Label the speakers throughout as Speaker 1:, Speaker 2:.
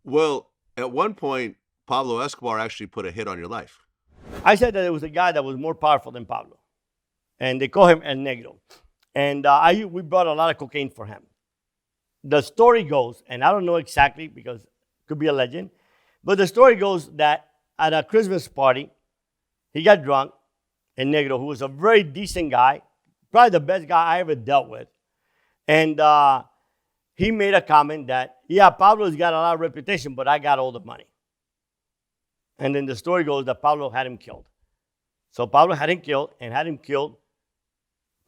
Speaker 1: Well, at one point, Pablo Escobar actually put a hit on your life.
Speaker 2: I said that there was a guy that was more powerful than Pablo, and they call him El Negro. And we brought a lot of cocaine for him. The story goes, and I don't know exactly because it could be a legend, but the story goes that at a Christmas party, he got drunk, El Negro, who was a very decent guy, probably the best guy I ever dealt with. And he made a comment that, yeah, Pablo's got a lot of reputation, but I got all the money. And then the story goes that Pablo had him killed. So Pablo had him killed and had him killed.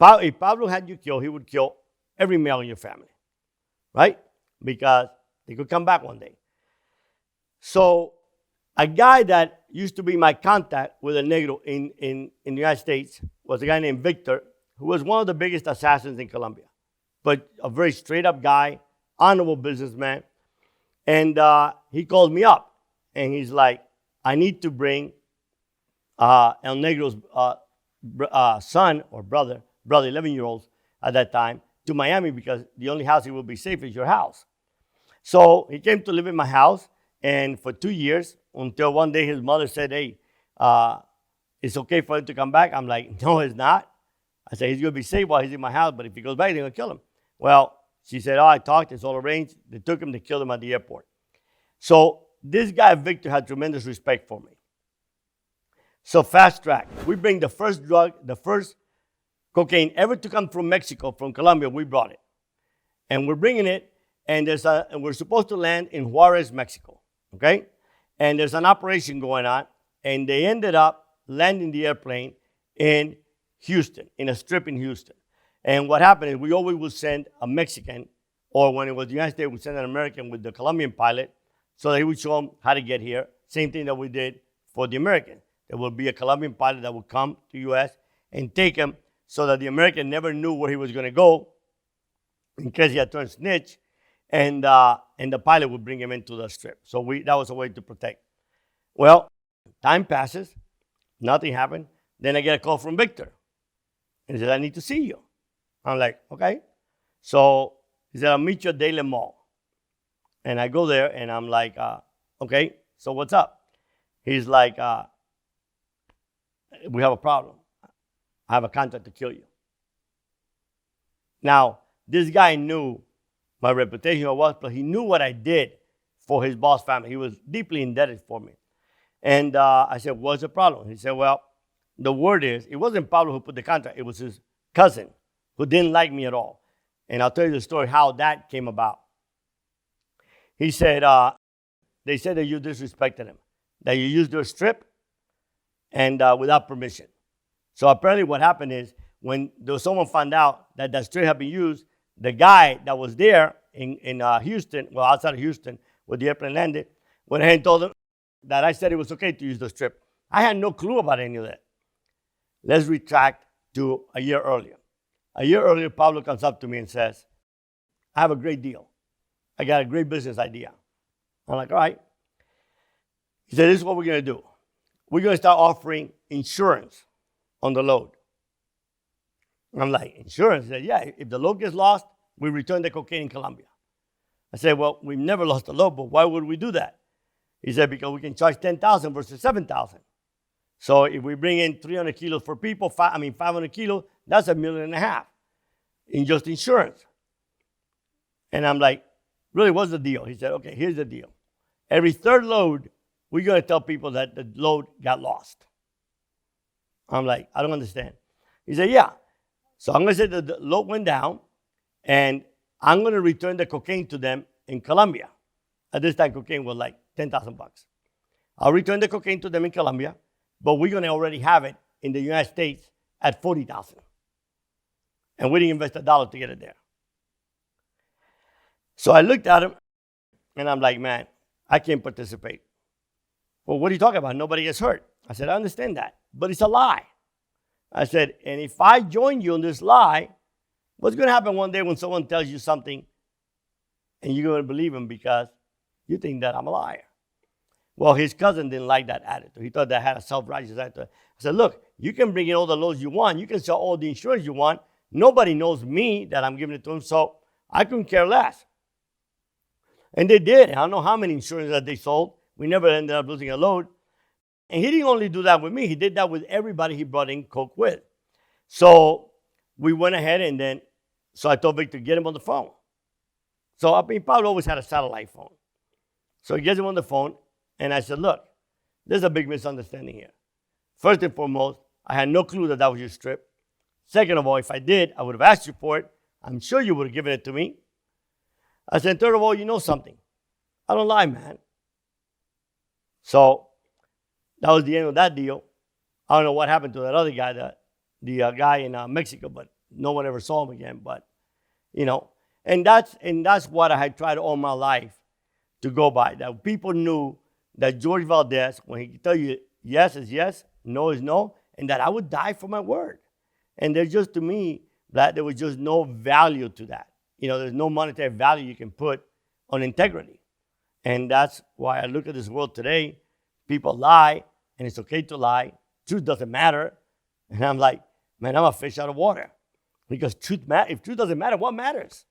Speaker 2: If Pablo had you killed, he would kill every male in your family, right? Because they could come back one day. So a guy that used to be my contact with El Negro in the United States was a guy named Victor, who was one of the biggest assassins in Colombia, but a very straight-up guy, honorable businessman. And he called me up, and he's like, I need to bring El Negro's son or brother, 11-year-olds at that time, to Miami because the only house he will be safe is your house. So he came to live in my house, and for 2 years, until one day his mother said, hey, it's okay for him to come back. I'm like, no, it's not. I said, he's going to be safe while he's in my house, but if he goes back, they're going to kill him. Well, she said, oh, I talked, it's all arranged. They took him, they killed him at the airport. So this guy, Victor, had tremendous respect for me. So fast track. We bring the first drug, the first cocaine ever to come from Mexico, from Colombia, we brought it. And we're bringing it, and we're supposed to land in Juarez, Mexico, okay? And there's an operation going on, and they ended up landing the airplane in Houston, in a strip in Houston. And what happened is we always would send a Mexican, or when it was the United States, we'd send an American with the Colombian pilot, so they would show them how to get here. Same thing that we did for the American. There would be a Colombian pilot that would come to the U.S. and take him so that the American never knew where he was going to go in case he had turned snitch, and the pilot would bring him into the strip. So that was a way to protect. Well, time passes, nothing happened. Then I get a call from Victor. And he said, I need to see you. I'm like, okay. So he said, I'll meet you at Daily Mall. And I go there, and I'm like, okay, so what's up? He's like, we have a problem. I have a contract to kill you. Now, this guy knew my reputation, but he knew what I did for his boss family. He was deeply indebted for me. And I said, what's the problem? He said, well, the word is, it wasn't Pablo who put the contract. It was his cousin who didn't like me at all. And I'll tell you the story how that came about. He said, they said that you disrespected him, that you used their strip and without permission. So apparently what happened is when there was someone found out that that strip had been used, the guy that was there in Houston, well, outside of Houston, where the airplane landed, went ahead and told them that I said it was okay to use the strip. I had no clue about any of that. Let's retract to a year earlier. A year earlier, Pablo comes up to me and says, I have a great deal. I got a great business idea. I'm like, all right. He said, this is what we're going to do. We're going to start offering insurance on the load. I'm like, insurance? He said, yeah, if the load gets lost, we return the cocaine in Colombia. I said, well, we've never lost a load, but why would we do that? He said, because we can charge $10,000 versus $7,000. So if we bring in 300 kilos for people, 500 kilos, that's $1.5 million in just insurance. And I'm like, really, what's the deal? He said, okay, here's the deal. Every third load, we're going to tell people that the load got lost. I'm like, I don't understand. He said, yeah. So I'm going to say that the load went down, and I'm going to return the cocaine to them in Colombia. At this time, cocaine was like $10,000. I'll return the cocaine to them in Colombia, but we're going to already have it in the United States at $40,000. And we didn't invest $1 to get it there. So I looked at him, and I'm like, man, I can't participate. Well, what are you talking about? Nobody gets hurt. I said, I understand that, but it's a lie. I said, and if I join you in this lie, what's going to happen one day when someone tells you something and you're going to believe him because you think that I'm a liar? Well, his cousin didn't like that attitude. He thought that I had a self-righteous attitude. I said, look, you can bring in all the loans you want. You can sell all the insurance you want. Nobody knows me that I'm giving it to him, so I couldn't care less. And they did. I don't know how many insurance that they sold. We never ended up losing a load. And he didn't only do that with me. He did that with everybody he brought in coke with. So we went ahead and then, so I told Victor, get him on the phone. So I mean, Pablo always had a satellite phone. So he gets him on the phone, and I said, look, there's a big misunderstanding here. First and foremost, I had no clue that that was your strip. Second of all, if I did, I would have asked you for it. I'm sure you would have given it to me. I said, third of all, you know something. I don't lie, man. So that was the end of that deal. I don't know what happened to that other guy, the guy in Mexico, but no one ever saw him again. But, you know, and that's what I had tried all my life to go by. That people knew that Jorge Valdes, when he tell you yes is yes, no is no, and that I would die for my word. And there's just, to me, that there was just no value to that. You know, there's no monetary value you can put on integrity. And that's why I look at this world today. People lie, and it's okay to lie. Truth doesn't matter. And I'm like, man, I'm a fish out of water. Because if truth doesn't matter, what matters?